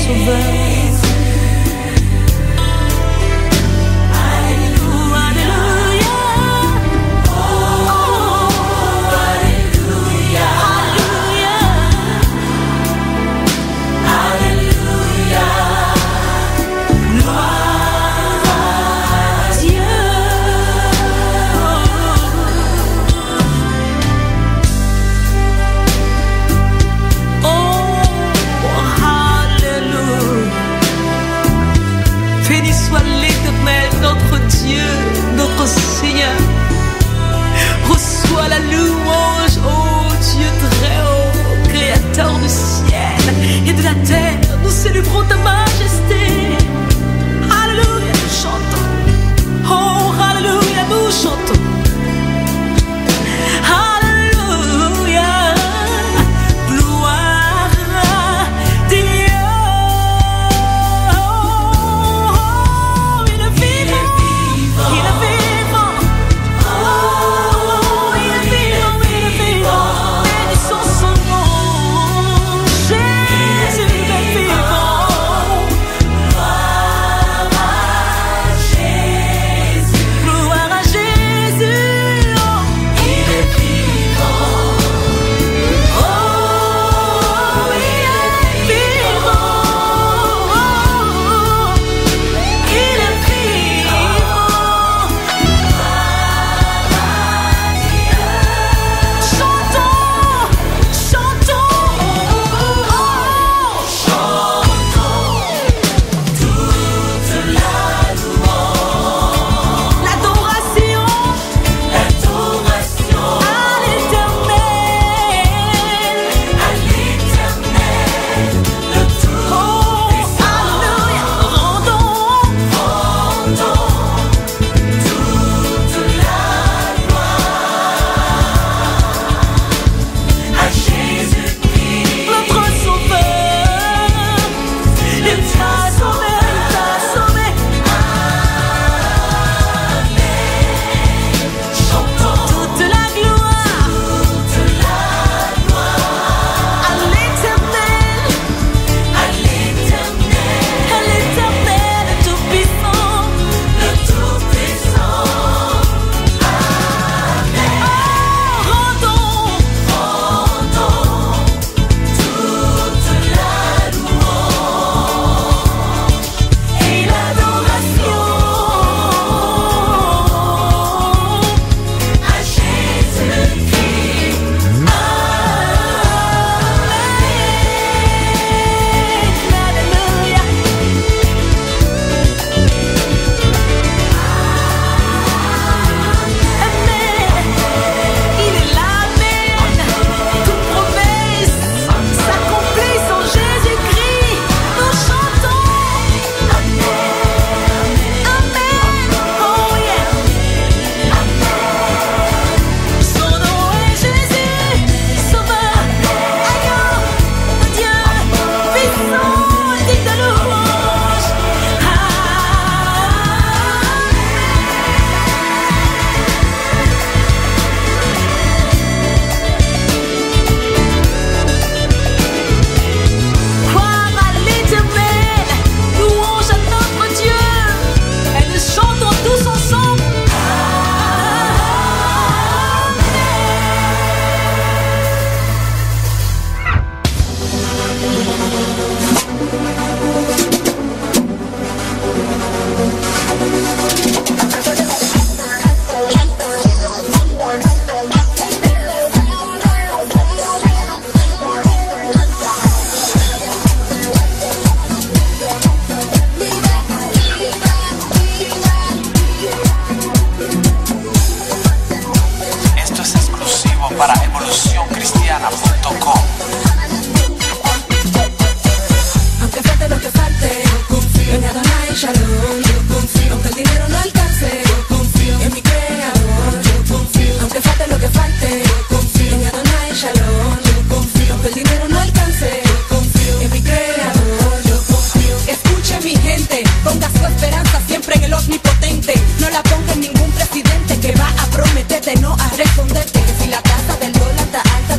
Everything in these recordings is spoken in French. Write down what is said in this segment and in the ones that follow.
sauveur. Notre Seigneur, reçois la louange, ô Dieu très haut, créateur du ciel et de la terre. Nous célébrons ta majesté. Alléluia, nous chantons. Oh, alléluia, nous chantons. Alléluia, gloire à Dieu.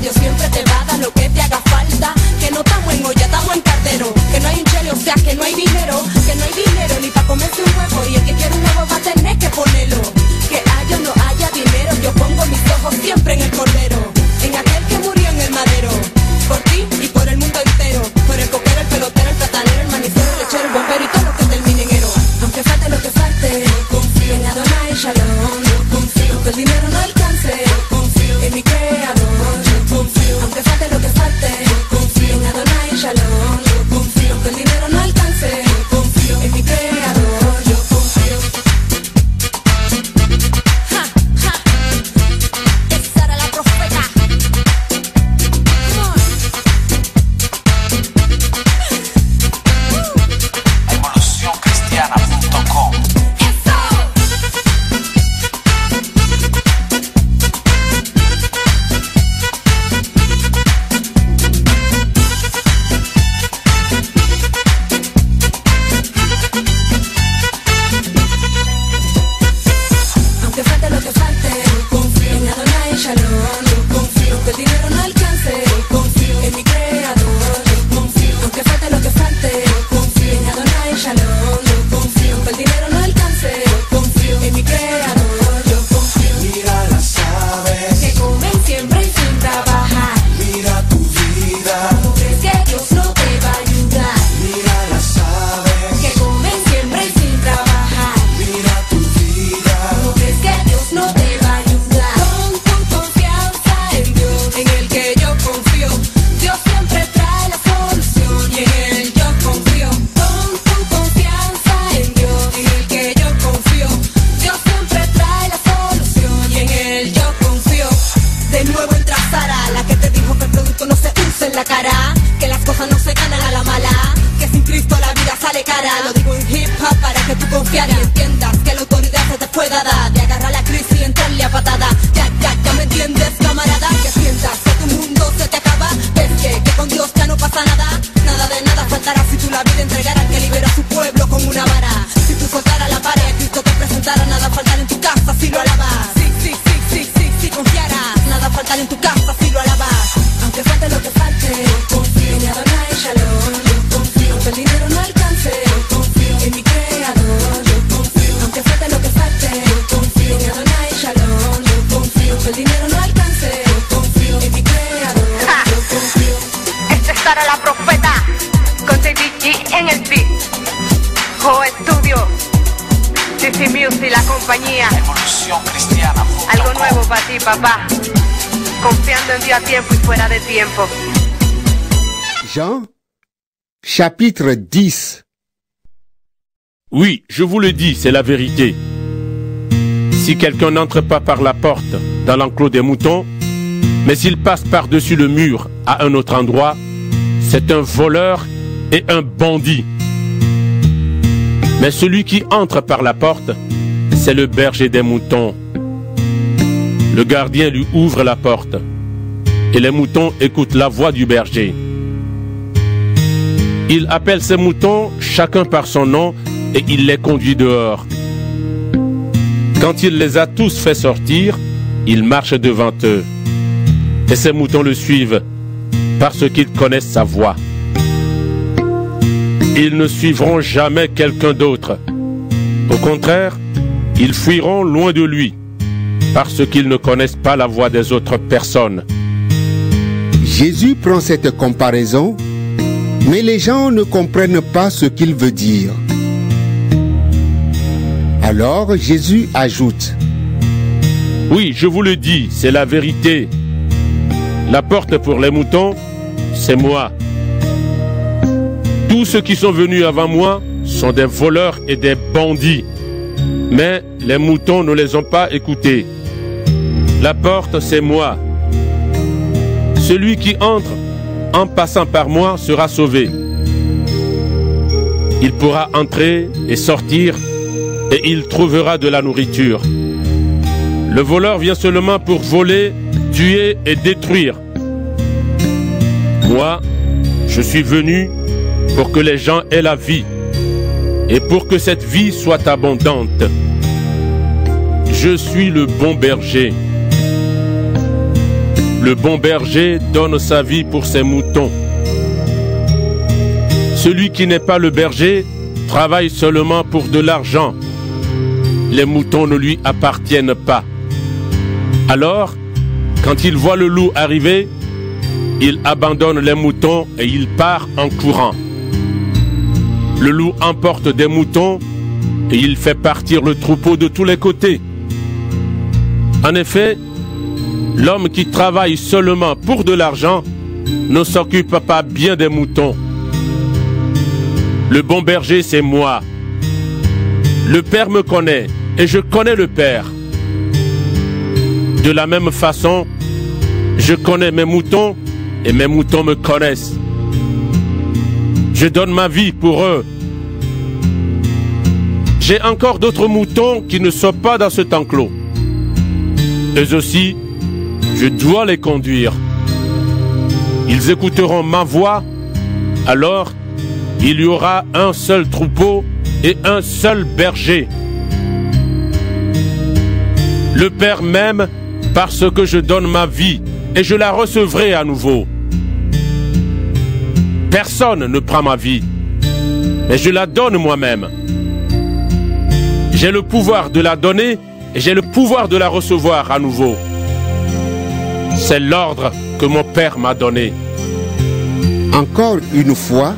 Dios siempre te va a dar lo que te haga falta. Que no estamos en olla, estamos en cardero. Que no hay un chelio sea que no hay dinero ni para comerse un huevo. Y el que quiere un huevo va a tener que ponerlo. Que haya o no haya dinero, yo pongo mis ojos siempre en el cordero, en aquel que murió en el madero, por ti y por el mundo entero, por el coquero, el pelotero, el platanero, el manicero, el lechero, el bombero y todo lo que termine en ero. Aunque falte lo que falte, yo confío en Adonai Shalom, yo confío, aunque el dinero no alcance, yo confío en mi creador, yo confío, aunque falte lo que falte, yo confío en Adonai Shalom, yo confío, aunque el dinero no alcance, yo confío en mi creador, yo confío. Ja, ja, esa era la profeta. Evolucioncristiana.com. Aunque falte lo que falte, yo confío en Adonai Shalom, yo confío, aunque el dinero no alcance, yo confío en mi creador, yo confío, aunque falte lo que falte, yo confío en Adonai Shalom, yo confío, aunque el dinero no alcance, yo confío en mi creador, yo confío. Mira las aves, Que comen siempre y sin trabajar. mira tu vida. ¿No crees que Dios no te va a ayudar? Mira las aves, Que comen siempre y sin trabajar. mira tu vida. ¿No crees que Dios no te va a ayudar? Pon tu confianza en Dios, en el que yo confío. Dios siempre trae la solución y en él yo confío. Pon tu confianza en Dios, en el que yo confío. Dios siempre trae la solución y en él yo confío. De nuevo entra Sara, la que te dijo que el producto no se usa en la cara, que las cosas no se ganan a la mala, que sin Cristo la vida sale cara. Lo digo en hip hop para que tú confiar y entiendas que la autoridad se te pueda dar, de agarrar la crisis y entrarle a patada. Ya me entiendes, camarada, que sientas que tu mundo se te acaba. Ves que con Dios ya no pasa nada, nada de nada faltará si tú la vida entregaras, que libera a su pueblo con una vara. Si tú soltaras la pared, Cristo te presentara, nada faltará en tu casa si lo alabas. Sí, confiarás, nada faltará en tu casa si lo alabas. Aunque falte lo que falte, yo confío en Adonai Shalom, yo confío, aunque el dinero no alcance, yo confío en mi creador, yo confío, aunque falte lo que falte, yo confío en Adonai Shalom, yo confío, aunque el dinero no alcance, yo confío en mi creador, yo confío. Esta es Sara la profeta, con TDG en el beat. Jo Studio, CC Music, la compañía. Evolucioncristiana.com. Algo nuevo para ti, papá. Confiando en Dios a tiempo y fuera de tiempo. Jean, chapitre 10. Oui, je vous le dis, c'est la vérité. Si quelqu'un n'entre pas par la porte dans l'enclos des moutons, mais s'il passe par-dessus le mur à un autre endroit, c'est un voleur et un bandit. Mais celui qui entre par la porte, c'est le berger des moutons. Le gardien lui ouvre la porte, et les moutons écoutent la voix du berger. Il appelle ses moutons chacun par son nom, et il les conduit dehors. Quand il les a tous fait sortir, il marche devant eux. Et ses moutons le suivent, parce qu'ils connaissent sa voix. Ils ne suivront jamais quelqu'un d'autre. Au contraire, ils fuiront loin de lui, parce qu'ils ne connaissent pas la voix des autres personnes. Jésus prend cette comparaison, mais les gens ne comprennent pas ce qu'il veut dire. Alors Jésus ajoute: Oui, je vous le dis, c'est la vérité. La porte pour les moutons, c'est moi. Tous ceux qui sont venus avant moi sont des voleurs et des bandits. Mais les moutons ne les ont pas écoutés. La porte, c'est moi. Celui qui entre en passant par moi sera sauvé. Il pourra entrer et sortir et il trouvera de la nourriture. Le voleur vient seulement pour voler, tuer et détruire. Moi, je suis venu pour que les gens aient la vie et pour que cette vie soit abondante. Je suis le bon berger. Le bon berger donne sa vie pour ses moutons. Celui qui n'est pas le berger travaille seulement pour de l'argent. Les moutons ne lui appartiennent pas. Alors, quand il voit le loup arriver, il abandonne les moutons et il part en courant. Le loup emporte des moutons et il fait partir le troupeau de tous les côtés. En effet, l'homme qui travaille seulement pour de l'argent ne s'occupe pas bien des moutons. Le bon berger, c'est moi. Le Père me connaît et je connais le Père. De la même façon, je connais mes moutons et mes moutons me connaissent. Je donne ma vie pour eux. J'ai encore d'autres moutons qui ne sont pas dans cet enclos. Eux aussi, je dois les conduire. Ils écouteront ma voix, alors il y aura un seul troupeau et un seul berger. Le Père m'aime parce que je donne ma vie et je la recevrai à nouveau. Personne ne prend ma vie, mais je la donne moi-même. J'ai le pouvoir de la donner et j'ai le pouvoir de la recevoir à nouveau. C'est l'ordre que mon Père m'a donné. Encore une fois,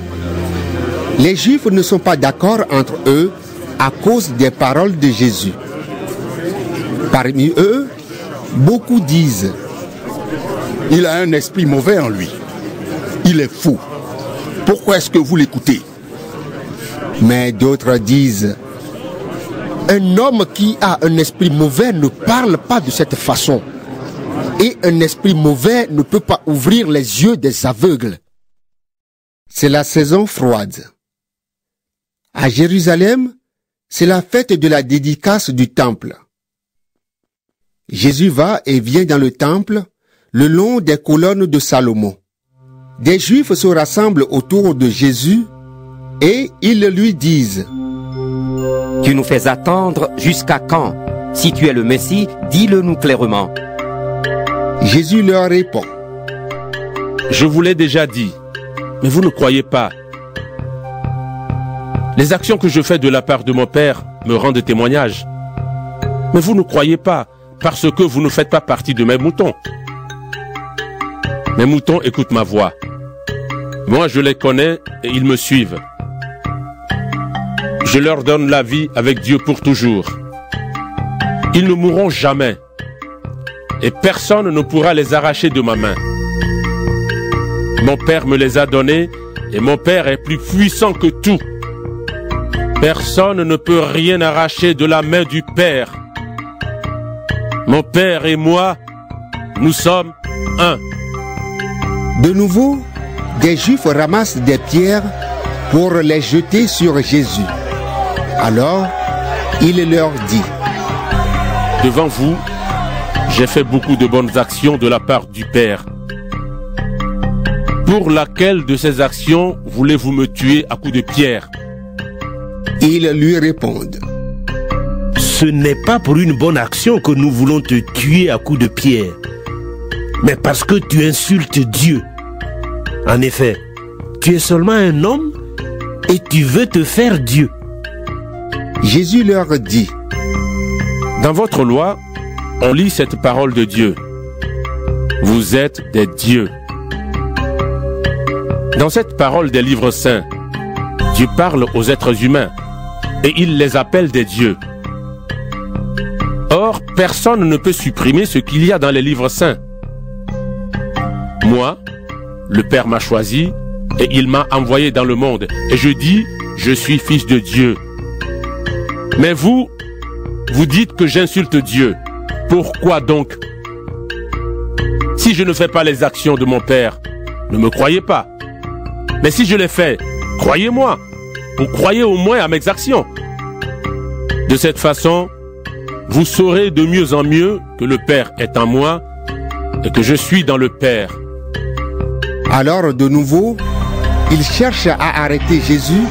les Juifs ne sont pas d'accord entre eux à cause des paroles de Jésus. Parmi eux, beaucoup disent: il a un esprit mauvais en lui. Il est fou. Pourquoi est-ce que vous l'écoutez? Mais d'autres disent: un homme qui a un esprit mauvais ne parle pas de cette façon. Et un esprit mauvais ne peut pas ouvrir les yeux des aveugles. C'est la saison froide. À Jérusalem, c'est la fête de la dédicace du temple. Jésus va et vient dans le temple le long des colonnes de Salomon. Des Juifs se rassemblent autour de Jésus et ils lui disent: Tu nous fais attendre jusqu'à quand? Si tu es le Messie, dis-le-nous clairement. Jésus leur répond: Je vous l'ai déjà dit, mais vous ne croyez pas. Les actions que je fais de la part de mon Père me rendent témoignage. Mais vous ne croyez pas, parce que vous ne faites pas partie de mes moutons. Mes moutons écoutent ma voix. Moi, je les connais et ils me suivent. Je leur donne la vie avec Dieu pour toujours. Ils ne mourront jamais. Et personne ne pourra les arracher de ma main. Mon Père me les a donnés et mon Père est plus puissant que tout. Personne ne peut rien arracher de la main du Père. Mon Père et moi, nous sommes un. De nouveau, des Juifs ramassent des pierres pour les jeter sur Jésus. Alors, il leur dit: Devant vous, j'ai fait beaucoup de bonnes actions de la part du Père. Pour laquelle de ces actions voulez-vous me tuer à coups de pierre? Ils lui répondent: Ce n'est pas pour une bonne action que nous voulons te tuer à coups de pierre, mais parce que tu insultes Dieu. En effet, tu es seulement un homme et tu veux te faire Dieu. Jésus leur dit: Dans votre loi, on lit cette parole de Dieu. Vous êtes des dieux. Dans cette parole des livres saints, Dieu parle aux êtres humains et il les appelle des dieux. Or, personne ne peut supprimer ce qu'il y a dans les livres saints. Moi, le Père m'a choisi et il m'a envoyé dans le monde. Et je dis, je suis fils de Dieu. Mais vous, vous dites que j'insulte Dieu. Pourquoi donc? Si je ne fais pas les actions de mon Père, ne me croyez pas. Mais si je les fais, croyez-moi, ou croyez au moins à mes actions. De cette façon, vous saurez de mieux en mieux que le Père est en moi et que je suis dans le Père. Alors de nouveau, ils cherchent à arrêter Jésus,